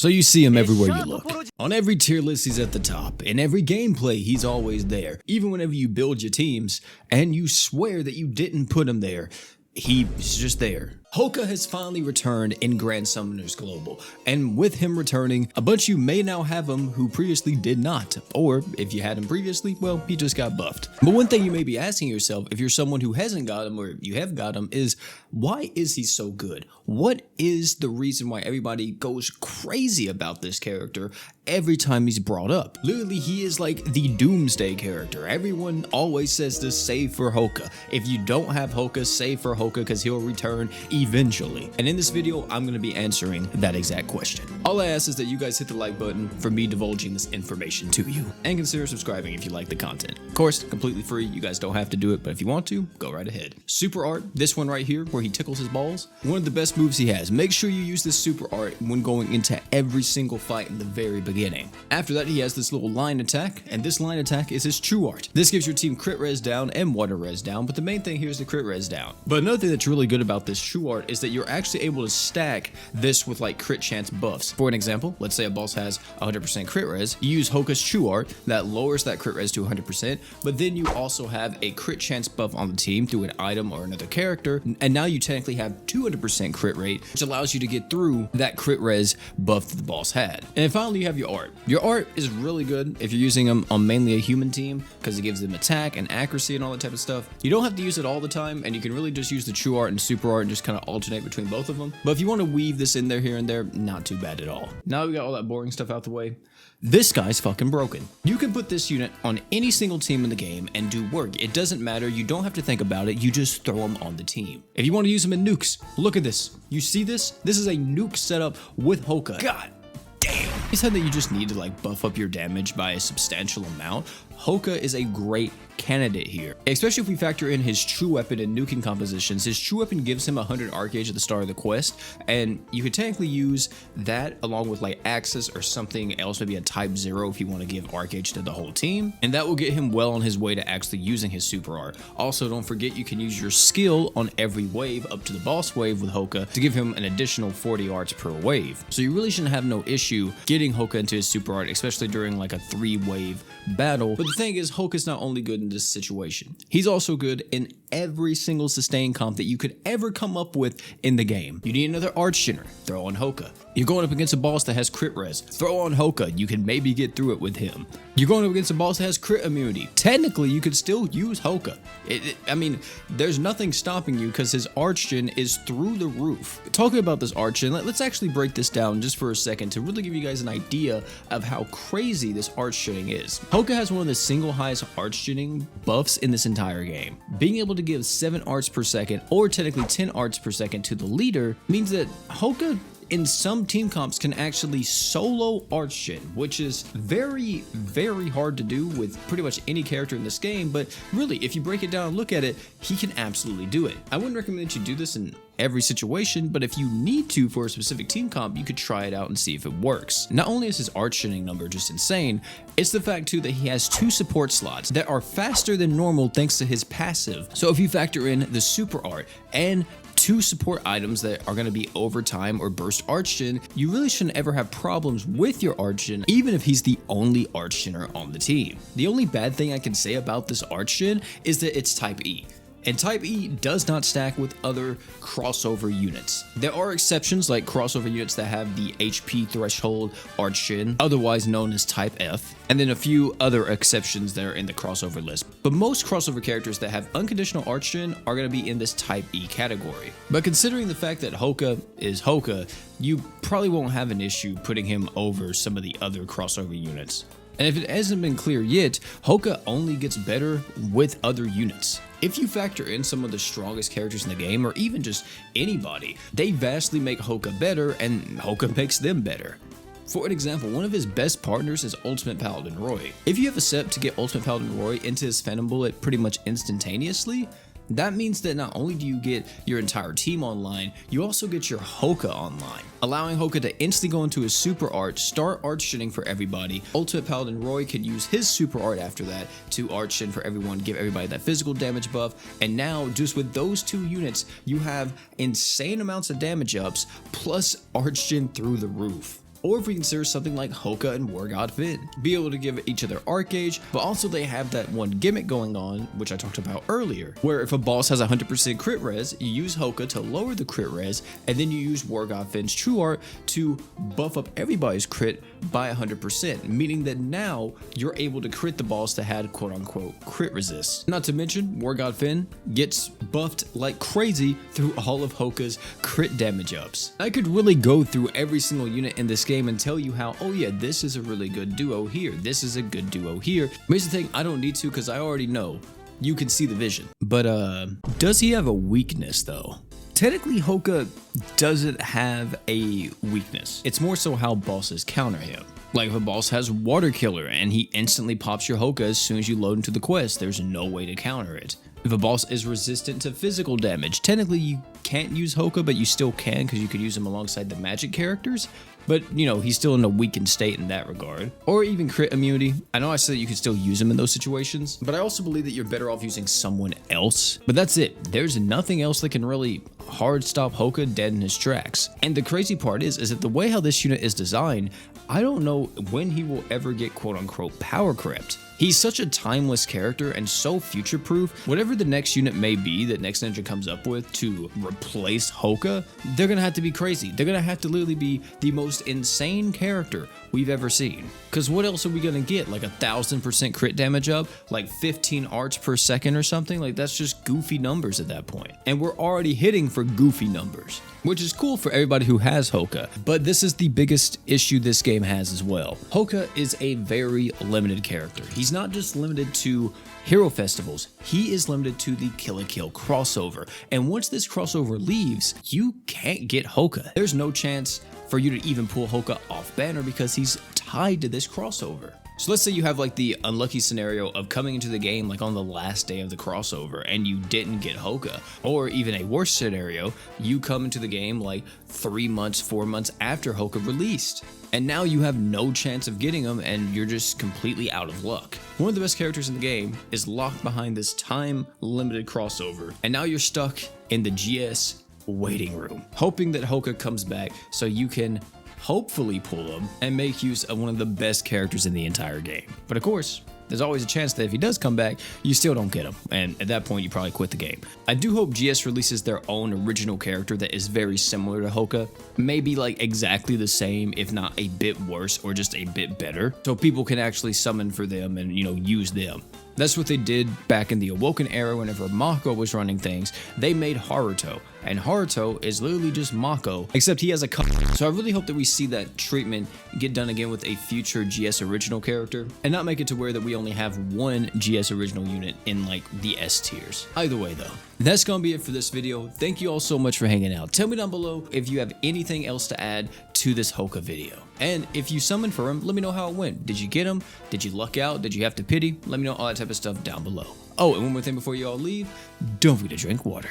So you see him everywhere you look. On every tier list he's at the top. In every gameplay he's always there. Even whenever you build your teams and you swear that you didn't put him there, he's just there. Houka has finally returned in Grand Summoners Global, and with him returning, a bunch of you may now have him who previously did not, or if you had him previously, well, he just got buffed. But one thing you may be asking yourself, if you're someone who hasn't got him or you have got him, is why is he so good? What is the reason why everybody goes crazy about this character every time he's brought up? Literally, he is like the doomsday character. Everyone always says to save for Houka. If you don't have Houka, save for Houka because he'll return eventually. And in this video, I'm going to be answering that exact question. All I ask is that you guys hit the like button for me divulging this information to you, and consider subscribing if you like the content. Of course, completely free. You guys don't have to do it, but if you want to, go right ahead. Super art, this one right here where he tickles his balls, one of the best moves he has. Make sure you use this super art when going into every single fight in the very beginning. After that, he has this little line attack, and this line attack is his true art. This gives your team crit res down and water res down, but the main thing here is the crit res down. But another thing that's really good about this true art is that you're actually able to stack this with like crit chance buffs. For an example, let's say a boss has 100% crit res, you use Houka's true art that lowers that crit res to 100%, but then you also have a crit chance buff on the team through an item or another character, and now you technically have 200% crit rate, which allows you to get through that crit res buff that the boss had. And then finally, you have your art. Your art is really good if you're using them on mainly a human team because it gives them attack and accuracy and all that type of stuff. You don't have to use it all the time, and you can really just use the true art and super art and just kind of alternate between both of them. But if you want to weave this in there here and there, not too bad at all. Now we got all that boring stuff out the way. This guy's fucking broken. You can put this unit on any single team in the game and do work. It doesn't matter. You don't have to think about it. You just throw them on the team. If you want to use them in nukes, look at this. You see this? This is a nuke setup with Houka. God damn. He said that you just need to like buff up your damage by a substantial amount. Houka is a great candidate here, especially if we factor in his true weapon and nuking compositions. His true weapon gives him 100 arc gauge at the start of the quest, and you could technically use that along with like Axis or something else, maybe a type 0 if you want to give arc gauge to the whole team, and that will get him well on his way to actually using his super art. Also, don't forget you can use your skill on every wave up to the boss wave with Houka to give him an additional 40 arts per wave. So you really shouldn't have no issue getting Houka into his super art, especially during like a 3-wave battle. But the thing is, Houka's not only good in this situation, he's also good in every single sustain comp that you could ever come up with in the game. You need another Archgener, throw on Houka. You're going up against a boss that has crit res, throw on Houka, you can maybe get through it with him. You're going up against a boss that has crit immunity, technically you could still use Houka. I mean, there's nothing stopping you because his Archgen is through the roof. Talking about this Archgen, let's actually break this down just for a second to really give you guys an idea of how crazy this Archgening is. Houka has one of the single highest Archgening buffs in this entire game. Being able to give 7 arts per second, or technically 10 arts per second to the leader, means that Houka in some team comps can actually solo Archgen, which is very, very hard to do with pretty much any character in this game, but really, if you break it down and look at it, he can absolutely do it. I wouldn't recommend that you do this in every situation, but if you need to for a specific team comp, you could try it out and see if it works. Not only is his Archgening number just insane, it's the fact too that he has 2 support slots that are faster than normal thanks to his passive. So if you factor in the super art and 2 support items that are going to be overtime or burst Archgen, you really shouldn't ever have problems with your Archgen, even if he's the only Archgener on the team. The only bad thing I can say about this Archgen is that it's type E. And type E does not stack with other crossover units. There are exceptions like crossover units that have the HP threshold Archgen, otherwise known as type F, and then a few other exceptions that are in the crossover list. But most crossover characters that have unconditional Archgen are going to be in this type E category. But considering the fact that Houka is Houka, you probably won't have an issue putting him over some of the other crossover units. And if it hasn't been clear yet, Houka only gets better with other units. If you factor in some of the strongest characters in the game, or even just anybody, they vastly make Houka better, and Houka makes them better. For an example, one of his best partners is Ultimate Paladin Roy. If you have a setup to get Ultimate Paladin Roy into his Phantom Bullet pretty much instantaneously, that means that not only do you get your entire team online, you also get your Houka online, allowing Houka to instantly go into his super art, start Archgening for everybody. Ultimate Paladin Roy can use his super art after that to Archgen for everyone, give everybody that physical damage buff, and now just with those 2 units, you have insane amounts of damage ups plus Archgen through the roof. or if we consider something like Houka and War God Finn. Be able to give each other arc gauge, but also they have that one gimmick going on, which I talked about earlier, where if a boss has 100% crit res, you use Houka to lower the crit res, and then you use War God Finn's True Art to buff up everybody's crit by 100%, meaning that now you're able to crit the boss that had quote unquote crit resist. Not to mention, War God Finn gets buffed like crazy through all of Houka's crit damage ups. I could really go through every single unit in this game and tell you how, oh yeah, this is a really good duo here, this is a good duo here. But here's the thing, I don't need to because I already know. You can see the vision. But does he have a weakness though? Technically, Houka doesn't have a weakness. It's more so how bosses counter him. Like if a boss has Water Killer and he instantly pops your Houka as soon as you load into the quest, there's no way to counter it. If a boss is resistant to physical damage, technically you can't use Houka, but you still can because you could use him alongside the magic characters. But, you know, he's still in a weakened state in that regard. Or even crit immunity. I know I said that you could still use him in those situations, but I also believe that you're better off using someone else. But that's it. There's nothing else that can really hard stop Houka dead in his tracks. And the crazy part is that the way how this unit is designed, I don't know when he will ever get quote unquote power crept. He's such a timeless character and so future-proof. Whatever the next unit may be that Next Ninja comes up with to replace Houka, they're gonna have to be crazy. They're gonna have to literally be the most insane character we've ever seen. Cause what else are we gonna get? Like 1000% crit damage up? Like 15 arts per second or something? Like that's just goofy numbers at that point. And we're already hitting for goofy numbers, which is cool for everybody who has Houka. But this is the biggest issue this game has as well. Houka is a very limited character. He's not just limited to hero festivals, he is limited to the Kill la Kill crossover. And once this crossover leaves, you can't get Houka. There's no chance for you to even pull Houka off banner because he's tied to this crossover. So let's say you have like the unlucky scenario of coming into the game like on the last day of the crossover and you didn't get Houka, or even a worse scenario, you come into the game like 3 months, 4 months after Houka released. And now you have no chance of getting him and you're just completely out of luck. One of the best characters in the game is locked behind this time limited crossover, and now you're stuck in the GS waiting room, hoping that Houka comes back so you can hopefully pull him and make use of one of the best characters in the entire game. But of course, there's always a chance that if he does come back, you still don't get him, and at that point you probably quit the game. I do hope GS releases their own original character that is very similar to Houka, maybe like exactly the same, if not a bit worse or just a bit better, so people can actually summon for them and, you know, use them. That's what they did back in the Awoken era whenever Mako was running things. They made Haruto, and Haruto is literally just Mako, except he has a cut. So I really hope that we see that treatment get done again with a future GS original character, and not make it to where that we only have one GS original unit in like the S tiers. Either way though, that's gonna be it for this video. Thank you all so much for hanging out. Tell me down below if you have anything else to add to this Houka video. And if you summoned for him, let me know how it went. Did you get him? Did you luck out? Did you have to pity? Let me know all that type of stuff down below. Oh, and one more thing before you all leave, don't forget to drink water.